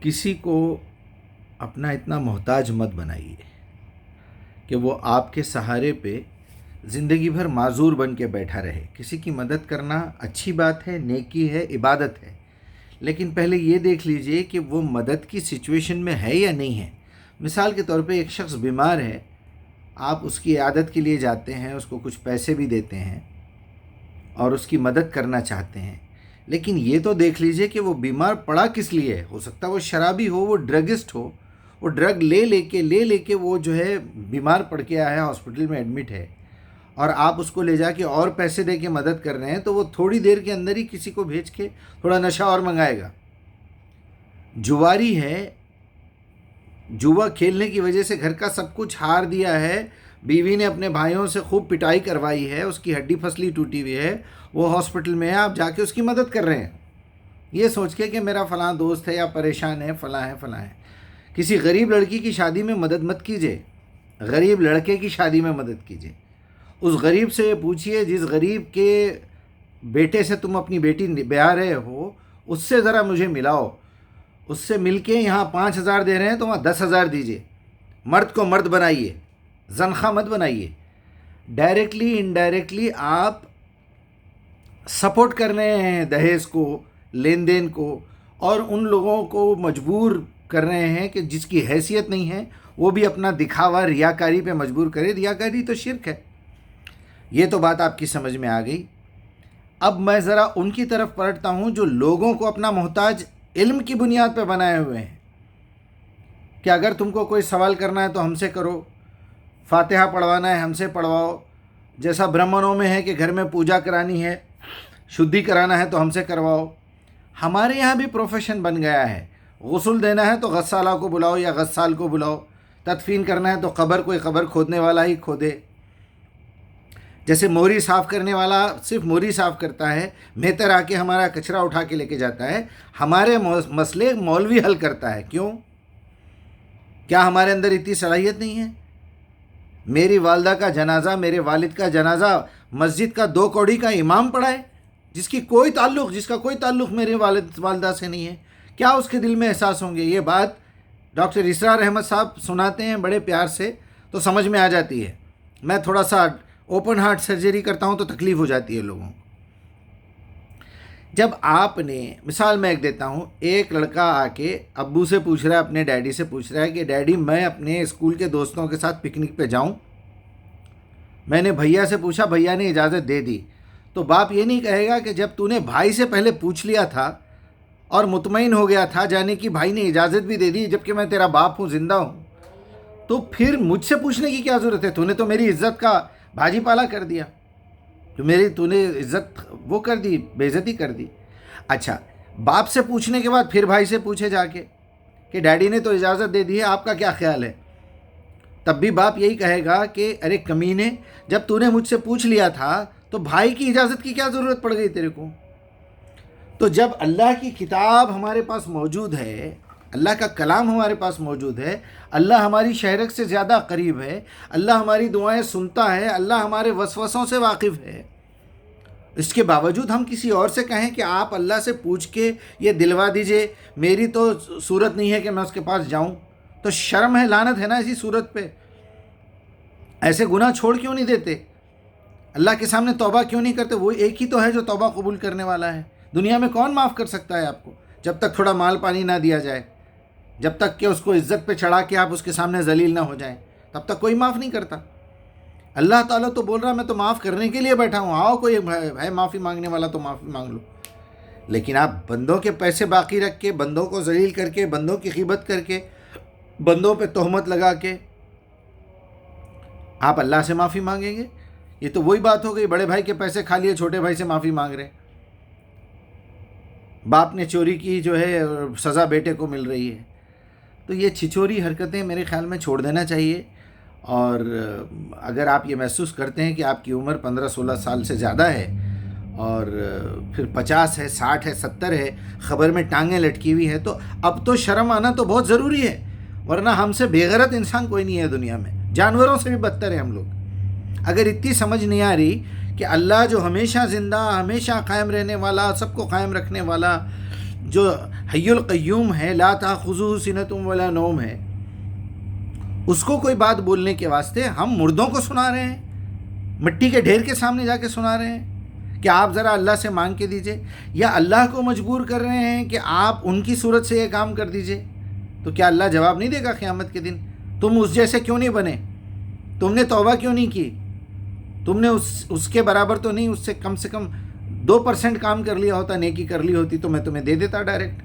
کسی کو اپنا اتنا محتاج مت بنائیے کہ وہ آپ کے سہارے پہ زندگی بھر معذور بن کے بیٹھا رہے. کسی کی مدد کرنا اچھی بات ہے، نیکی ہے، عبادت ہے، لیکن پہلے یہ دیکھ لیجئے کہ وہ مدد کی سچویشن میں ہے یا نہیں ہے. مثال کے طور پہ ایک شخص بیمار ہے، آپ اس کی عیادت کے لیے جاتے ہیں، اس کو کچھ پیسے بھی دیتے ہیں اور اس کی مدد کرنا چاہتے ہیں، لیکن یہ تو دیکھ لیجئے کہ وہ بیمار پڑا کس لیے ہے. ہو سکتا ہے وہ شرابی ہو، وہ ڈرگسٹ ہو، وہ ڈرگ لے کے وہ جو ہے بیمار پڑ کے آیا ہے، ہاسپٹل میں ایڈمٹ ہے، اور آپ اس کو لے جا کے اور پیسے دے کے مدد کر رہے ہیں، تو وہ تھوڑی دیر کے اندر ہی کسی کو بھیج کے تھوڑا نشہ اور منگائے گا. جواری ہے، جوا کھیلنے کی وجہ سے گھر کا سب کچھ ہار دیا ہے، بیوی نے اپنے بھائیوں سے خوب پٹائی کروائی ہے، اس کی ہڈی پھسلی ٹوٹی ہوئی ہے، وہ ہاسپٹل میں ہے، آپ جا کے اس کی مدد کر رہے ہیں یہ سوچ کے کہ میرا فلاں دوست ہے یا پریشان ہے، فلاں ہے. کسی غریب لڑکی کی شادی میں مدد مت کیجیے، غریب لڑکے کی شادی میں مدد کیجیے. اس غریب سے یہ پوچھیے جس غریب کے بیٹے سے تم اپنی بیٹی بیاہ رہے ہو، اس سے ذرا مجھے ملاؤ، اس سے مل کے یہاں 5,000 دے رہے ہیں تو وہاں 10,000 دیجیے. مرد کو مرد بنائیے، زنخواہ مت بنائیے. ڈائریکٹلی انڈائریکٹلی آپ سپورٹ کر رہے ہیں دہیز کو، لین دین کو، اور ان لوگوں کو مجبور کر رہے ہیں کہ جس کی حیثیت نہیں ہے وہ بھی اپنا دکھاوا ریاکاری پہ مجبور کرے. ریاکاری تو شرک ہے. یہ تو بات آپ کی سمجھ میں آ گئی. اب میں ذرا ان کی طرف پلٹتا ہوں جو لوگوں کو اپنا محتاج علم کی بنیاد پہ بنائے ہوئے ہیں کہ اگر تم کو کوئی سوال کرنا ہے تو ہم سے کرو، فاتحہ پڑھوانا ہے ہم سے پڑھواؤ، جیسا برہمنوں میں ہے کہ گھر میں پوجا کرانی ہے، شدھی کرانا ہے تو ہم سے کرواؤ. ہمارے یہاں بھی پروفیشن بن گیا ہے. غسل دینا ہے تو غسالہ کو بلاؤ یا غسال کو بلاؤ، تدفین کرنا ہے تو کوئی قبر کھودنے والا ہی کھودے. جیسے موری صاف کرنے والا صرف موری صاف کرتا ہے، مہتر آ کے ہمارا کچرا اٹھا کے لے کے جاتا ہے، ہمارے مسئلے مولوی حل کرتا ہے. کیوں؟ کیا ہمارے اندر اتنی صلاحیت نہیں ہے؟ میری والدہ کا جنازہ، میرے والد کا جنازہ مسجد کا 2 کوڑی کا امام پڑھائے، جس کا کوئی تعلق میرے والدہ سے نہیں ہے. کیا اس کے دل میں احساس ہوں گے؟ یہ بات ڈاکٹر اسرار احمد صاحب سناتے ہیں بڑے پیار سے تو سمجھ میں آ جاتی ہے. میں تھوڑا سا اوپن ہارٹ سرجری کرتا ہوں تو تکلیف ہو جاتی ہے لوگوں کو. جب آپ نے مثال میں ایک دیتا ہوں، ایک لڑکا آ کے ابو سے پوچھ رہا ہے، اپنے ڈیڈی سے پوچھ رہا ہے کہ ڈیڈی میں اپنے اسکول کے دوستوں کے ساتھ پکنک پہ جاؤں. میں نے بھیا سے پوچھا، بھیا نے اجازت دے دی. تو باپ یہ نہیں کہے گا کہ جب تو نے بھائی سے پہلے پوچھ لیا تھا اور مطمئن ہو گیا تھا جانے کی، بھائی نے اجازت بھی دے دی جبکہ میں تیرا باپ ہوں، زندہ ہوں، تو پھر مجھ سے پوچھنے کی کیا ضرورت ہے؟ تو نے تو میری عزت کا بھاجی پالا کر دیا، تو نے عزت وہ کر دی، بے عزتی کر دی. اچھا، باپ سے پوچھنے کے بعد پھر بھائی سے پوچھے جا کے کہ ڈیڈی نے تو اجازت دے دی ہے، آپ کا کیا خیال ہے؟ تب بھی باپ یہی کہے گا کہ ارے کمینے، جب تو نے مجھ سے پوچھ لیا تھا تو بھائی کی اجازت کی کیا ضرورت پڑ گئی تیرے کو؟ تو جب اللہ کی کتاب ہمارے پاس موجود ہے، اللہ کا کلام ہمارے پاس موجود ہے، اللہ ہماری شہرت سے زیادہ قریب ہے، اللہ ہماری دعائیں سنتا ہے، اللہ ہمارے وسوسوں سے واقف ہے، اس کے باوجود ہم کسی اور سے کہیں کہ آپ اللہ سے پوچھ کے یہ دلوا دیجئے، میری تو صورت نہیں ہے کہ میں اس کے پاس جاؤں. تو شرم ہے، لعنت ہے نا ایسی صورت پہ. ایسے گناہ چھوڑ کیوں نہیں دیتے؟ اللہ کے سامنے توبہ کیوں نہیں کرتے؟ وہ ایک ہی تو ہے جو توبہ قبول کرنے والا ہے. دنیا میں کون معاف کر سکتا ہے آپ کو؟ جب تک تھوڑا مال پانی نہ دیا جائے، جب تک کہ اس کو عزت پہ چڑھا کے آپ اس کے سامنے ذلیل نہ ہو جائیں، تب تک کوئی معاف نہیں کرتا. اللہ تعالیٰ تو بول رہا میں تو معاف کرنے کے لیے بیٹھا ہوں، آؤ کوئی ہے معافی مانگنے والا تو معافی مانگ لو. لیکن آپ بندوں کے پیسے باقی رکھ کے، بندوں کو ذلیل کر کے، بندوں کی غیبت کر کے، بندوں پہ تہمت لگا کے آپ اللہ سے معافی مانگیں گے؟ یہ تو وہی بات ہو گئی، بڑے بھائی کے پیسے کھا لیے، چھوٹے بھائی سے معافی مانگ رہے. باپ نے چوری کی جو ہے سزا بیٹے کو مل رہی ہے. تو یہ چھچوری حرکتیں میرے خیال میں چھوڑ دینا چاہیے. اور اگر آپ یہ محسوس کرتے ہیں کہ آپ کی عمر 15-16 سال سے زیادہ ہے اور پھر 50 ہے، 60 ہے، 70 ہے، خبر میں ٹانگیں لٹکی ہوئی ہے، تو اب تو شرم آنا تو بہت ضروری ہے، ورنہ ہم سے بے غیرت انسان کوئی نہیں ہے دنیا میں. جانوروں سے بھی بدتر ہیں ہم لوگ. اگر اتنی سمجھ نہیں آ رہی کہ اللہ جو ہمیشہ زندہ، ہمیشہ قائم رہنے والا، سب کو قائم رکھنے والا، جو حی القیوم ہے، لا تأخذہ سنۃ ولا نوم ہے، اس کو کوئی بات بولنے کے واسطے ہم مردوں کو سنا رہے ہیں، مٹی کے ڈھیر کے سامنے جا کے سنا رہے ہیں کہ آپ ذرا اللہ سے مانگ کے دیجئے، یا اللہ کو مجبور کر رہے ہیں کہ آپ ان کی صورت سے یہ کام کر دیجئے؟ تو کیا اللہ جواب نہیں دے گا قیامت کے دن؟ تم اس جیسے کیوں نہیں بنے؟ تم نے توبہ کیوں نہیں کی؟ تم نے اس کے برابر تو نہیں، اس سے کم 2% کام کر لیا ہوتا، نیکی کر لی ہوتی تو میں تمہیں دے دیتا ڈائریکٹ۔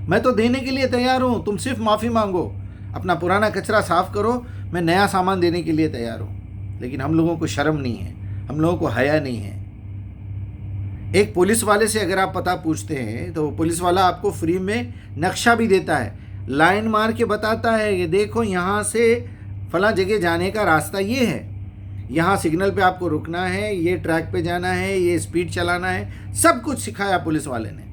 میں تو دینے کے لیے تیار ہوں، تم صرف معافی مانگو، اپنا پرانا کچرا صاف کرو، میں نیا سامان دینے کے لیے تیار ہوں۔ لیکن ہم لوگوں کو شرم نہیں ہے، ہم لوگوں کو حیا نہیں ہے۔ ایک پولیس والے سے اگر آپ پتہ پوچھتے ہیں تو پولیس والا آپ کو فری میں نقشہ بھی دیتا ہے، لائن مار کے بتاتا ہے کہ دیکھو یہاں سے فلاں جگہ جانے کا راستہ یہ ہے، یہاں سگنل پہ آپ کو رکنا ہے، یہ ٹریک پہ جانا ہے، یہ اسپیڈ چلانا ہے، سب کچھ سکھایا پولیس والے نے۔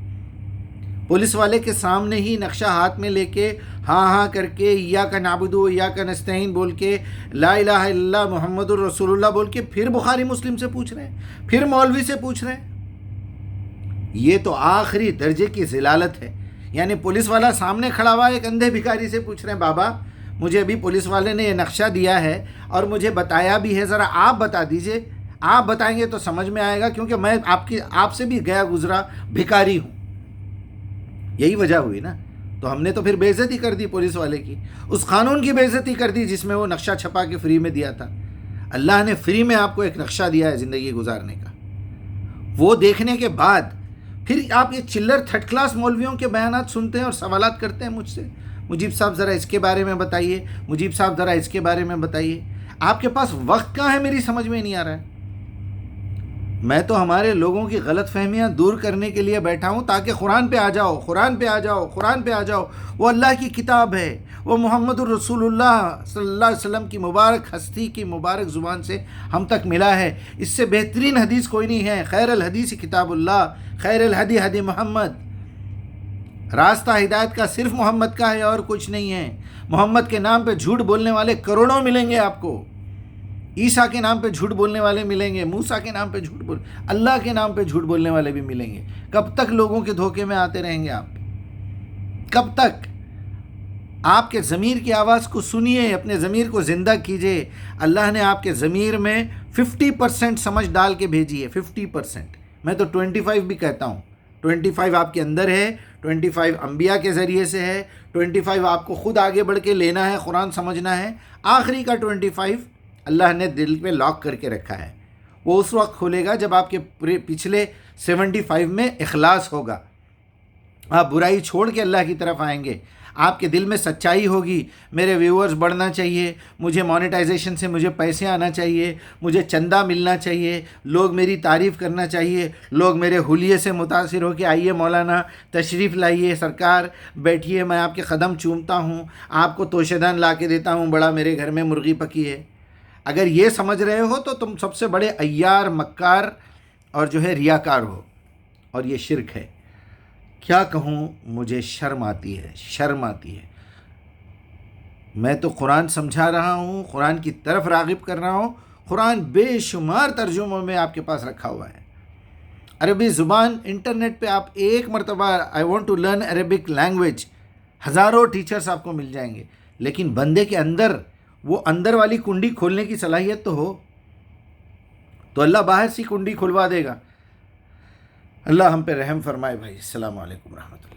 پولیس والے کے سامنے ہی نقشہ ہاتھ میں لے کے ہاں ہاں کر کے ایاک نعبد و ایاک نستعین بول کے لا الہ الا اللہ محمد الرسول اللہ بول کے پھر بخاری مسلم سے پوچھ رہے ہیں، پھر مولوی سے پوچھ رہے ہیں۔ یہ تو آخری درجے کی ذلالت ہے۔ یعنی پولیس والا سامنے کھڑا ہوا ایک اندھے بھکاری سے پوچھ رہے ہیں، بابا مجھے ابھی پولیس والے نے یہ نقشہ دیا ہے اور مجھے بتایا بھی ہے، ذرا آپ بتا دیجئے، آپ بتائیں گے تو سمجھ میں آئے گا، کیونکہ میں آپ سے بھی گیا گزرا بھکاری ہوں۔ یہی وجہ ہوئی نا، تو ہم نے تو پھر بے عزتی کر دی پولیس والے کی، اس قانون کی بے عزتی کر دی جس میں وہ نقشہ چھپا کے فری میں دیا تھا۔ اللہ نے فری میں آپ کو ایک نقشہ دیا ہے زندگی گزارنے کا، وہ دیکھنے کے بعد پھر آپ یہ چلر تھرڈ کلاس مولویوں کے بیانات سنتے ہیں اور سوالات کرتے ہیں مجھ سے، مجیب صاحب ذرا اس کے بارے میں بتائیے، مجیب صاحب ذرا اس کے بارے میں بتائیے۔ آپ کے پاس وقت کہاں ہے؟ میری سمجھ میں نہیں آ رہا ہے۔ میں تو ہمارے لوگوں کی غلط فہمیاں دور کرنے کے لیے بیٹھا ہوں تاکہ قرآن پہ آ جاؤ، قرآن پہ آ جاؤ، قرآن پہ آ جاؤ۔ وہ اللہ کی کتاب ہے، وہ محمد الرسول اللہ صلی اللہ علیہ وسلم کی مبارک ہستی کی مبارک زبان سے ہم تک ملا ہے۔ اس سے بہترین حدیث کوئی نہیں ہے۔ خیر الحدیث کتاب اللہ، خیر الہدی ہدی محمد۔ راستہ ہدایت کا صرف محمد کا ہے اور کچھ نہیں ہے۔ محمد کے نام پہ جھوٹ بولنے والے کروڑوں ملیں گے آپ کو، عیسیٰ کے نام پہ جھوٹ بولنے والے ملیں گے، موسیٰ کے نام پہ اللہ کے نام پہ جھوٹ بولنے والے بھی ملیں گے۔ کب تک لوگوں کے دھوکے میں آتے رہیں گے آپ؟ کب تک؟ آپ کے ضمیر کی آواز کو سنیے، اپنے ضمیر کو زندہ کیجئے۔ اللہ نے آپ کے ضمیر میں 50% سمجھ ڈال کے بھیجی ہے، 50%، میں تو 25 بھی کہتا ہوں۔ 25 آپ کے اندر ہے، 25 انبیاء کے ذریعے سے ہے، 25 آپ کو خود آگے بڑھ کے لینا ہے، قرآن سمجھنا ہے۔ آخری کا 25 اللہ نے دل پہ لاک کر کے رکھا ہے، وہ اس وقت کھولے گا جب آپ کے پچھلے 75 میں اخلاص ہوگا، آپ برائی چھوڑ کے اللہ کی طرف آئیں گے، آپ کے دل میں سچائی ہوگی۔ میرے ویورز بڑھنا چاہیے، مجھے مانیٹائزیشن سے مجھے پیسے آنا چاہیے، مجھے چندہ ملنا چاہیے، لوگ میری تعریف کرنا چاہیے، لوگ میرے حلیے سے متاثر ہو کے آئیے مولانا تشریف لائیے، سرکار بیٹھیے، میں آپ کے قدم چومتا ہوں، آپ کو توشہ دان لا کے دیتا ہوں، بڑا میرے گھر میں مرغی پکی ہے۔ اگر یہ سمجھ رہے ہو تو تم سب سے بڑے عیار، مکار اور جو ہے ریاکار ہو، اور یہ شرک ہے۔ کیا کہوں، مجھے شرم آتی ہے، شرم آتی ہے۔ میں تو قرآن سمجھا رہا ہوں، قرآن کی طرف راغب کر رہا ہوں، قرآن بے شمار ترجموں میں آپ کے پاس رکھا ہوا ہے۔ عربی زبان انٹرنیٹ پہ آپ ایک مرتبہ I want to learn Arabic language, ہزاروں ٹیچرز آپ کو مل جائیں گے، لیکن بندے کے اندر وہ اندر والی کنڈی کھولنے کی صلاحیت تو ہو، تو اللہ باہر سی کنڈی کھلوا دے گا۔ اللہ ہم پہ رحم فرمائے بھائی۔ السلام علیکم ورحمۃ اللہ۔